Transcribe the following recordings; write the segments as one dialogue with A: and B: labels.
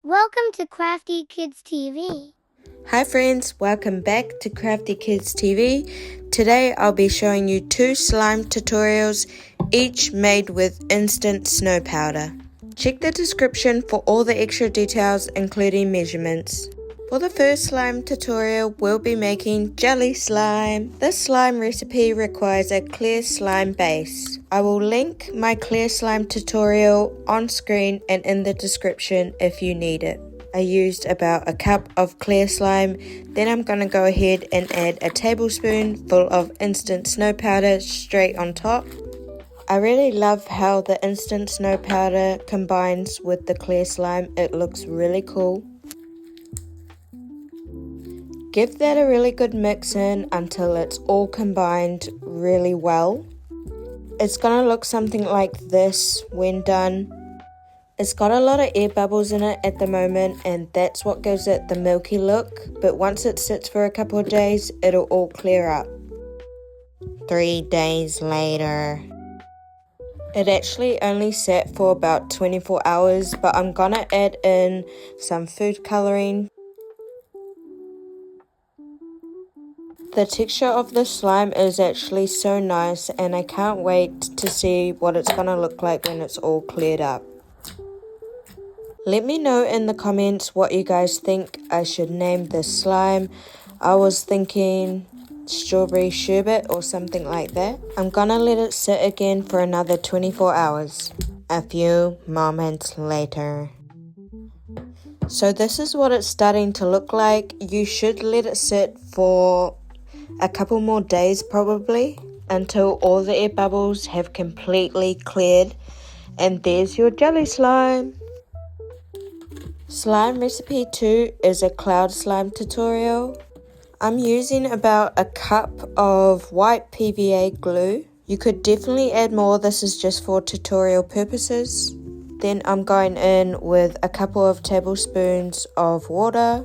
A: Welcome to Crafty Kids TV.
B: Hi friends, welcome back to Crafty Kids TV. Today I'll be showing you 2 slime tutorials, each made with instant snow powder. Check the description for all the extra details including measurements. For the first slime tutorial, we'll be making jelly slime. This slime recipe requires a clear slime base. I will link my clear slime tutorial on screen and in the description if you need it. I used about a cup of clear slime, then I'm going to go ahead and add a tablespoon full of instant snow powder straight on top. I really love how the instant snow powder combines with the clear slime. It looks really cool. Give that a really good mix in until it's all combined really well. It's going to look something like this when done. It's got a lot of air bubbles in it at the moment, and that's what gives it the milky look, but once it sits for a couple of days, it'll all clear up. 3 days later. It actually only sat for about 24 hours, but I'm gonna add in some food coloring. The texture of the slime is actually so nice, and I can't wait to see what it's gonna look like when it's all cleared up. Let me know in the comments what you guys think I should name this slime. I was thinking strawberry sherbet or something like that. I'm gonna let it sit again for another 24 hours. A few moments later. So this is what it's starting to look like. You should let it sit for a couple more days probably until all the air bubbles have completely cleared, and there's your jelly slime. Slime recipe 2 is a cloud slime tutorial. I'm using about a cup of white PVA glue. You could definitely add more, this is just for tutorial purposes. Then I'm going in with a couple of tablespoons of water.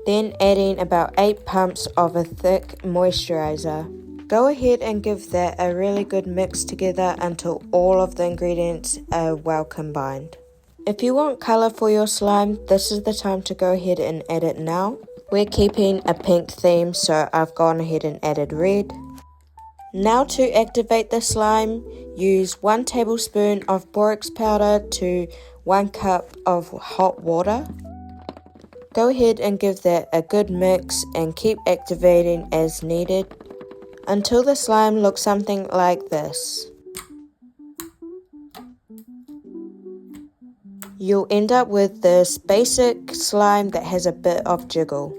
B: Then adding about 8 pumps of a thick moisturizer. Go ahead and give that a really good mix together until all of the ingredients are well combined. If you want color for your slime, this is the time to go ahead and add it now. We're keeping a pink theme, so I've gone ahead and added red. Now to activate the slime, use 1 tablespoon of borax powder to 1 cup of hot water. Go ahead and give that a good mix and keep activating as needed until the slime looks something like this. You'll end up with this basic slime that has a bit of jiggle.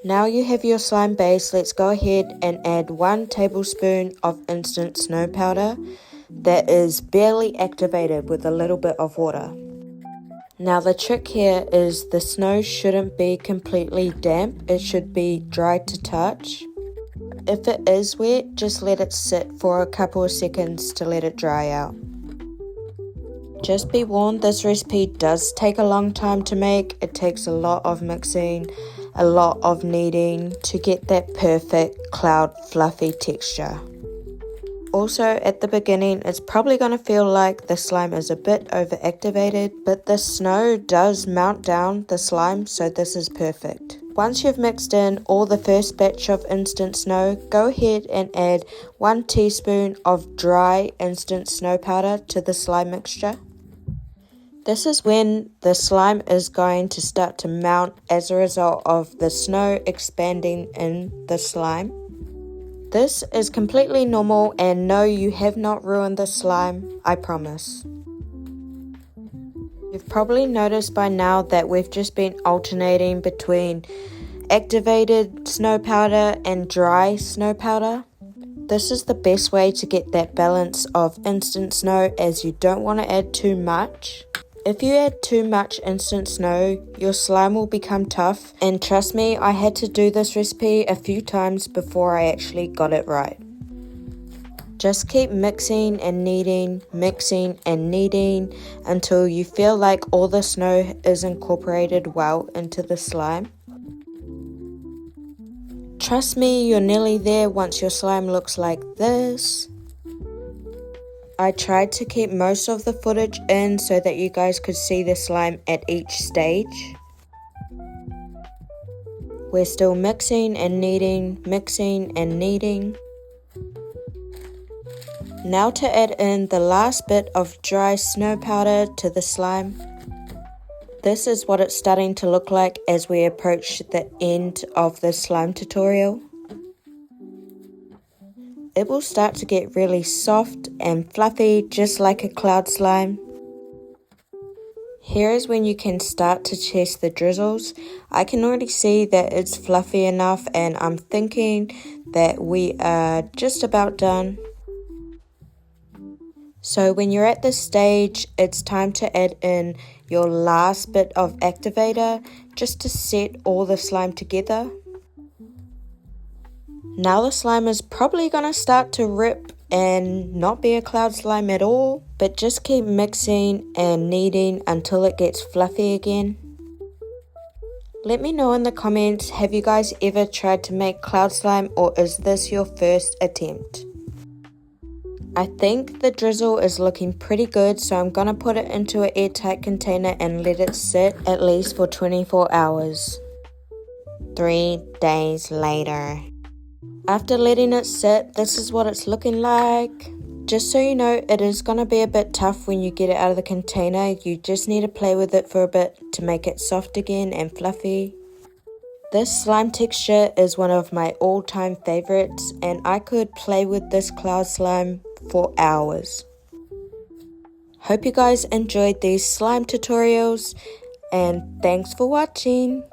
B: Now you have your slime base, let's go ahead and add 1 tablespoon of instant snow powder that is barely activated with a little bit of water. Now the trick here is the snow shouldn't be completely damp, it should be dry to touch. If it is wet, just let it sit for a couple of seconds to let it dry out. Just be warned, this recipe does take a long time to make. It takes a lot of mixing, a lot of kneading to get that perfect cloud fluffy texture. Also, at the beginning, it's probably going to feel like the slime is a bit overactivated, but the snow does mount down the slime, so this is perfect. Once you've mixed in all the first batch of instant snow, go ahead and add 1 teaspoon of dry instant snow powder to the slime mixture. This is when the slime is going to start to mount as a result of the snow expanding in the slime. This is completely normal, and no, you have not ruined the slime, I promise. You've probably noticed by now that we've just been alternating between activated snow powder and dry snow powder. This is the best way to get that balance of instant snow, as you don't want to add too much. If you add too much instant snow, your slime will become tough, and trust me, I had to do this recipe a few times before I actually got it right. Just keep mixing and kneading until you feel like all the snow is incorporated well into the slime. Trust me, you're nearly there once your slime looks like this. I tried to keep most of the footage in so that you guys could see the slime at each stage. We're still mixing and kneading, mixing and kneading. Now to add in the last bit of dry snow powder to the slime. This is what it's starting to look like as we approach the end of the slime tutorial. It will start to get really soft and fluffy, just like a cloud slime. Here is when you can start to test the drizzles. I can already see that it's fluffy enough, and I'm thinking that we are just about done. So when you're at this stage, it's time to add in your last bit of activator just to set all the slime together. Now the slime is probably going to start to rip and not be a cloud slime at all, but just keep mixing and kneading until it gets fluffy again. Let me know in the comments, have you guys ever tried to make cloud slime, or is this your first attempt? I think the drizzle is looking pretty good, so I'm going to put it into an airtight container and let it sit at least for 24 hours. 3 days later. After letting it sit, this is what it's looking like. Just so you know, it is going to be a bit tough when you get it out of the container. You just need to play with it for a bit to make it soft again and fluffy. This slime texture is one of my all-time favorites, and I could play with this cloud slime for hours. Hope you guys enjoyed these slime tutorials, and thanks for watching.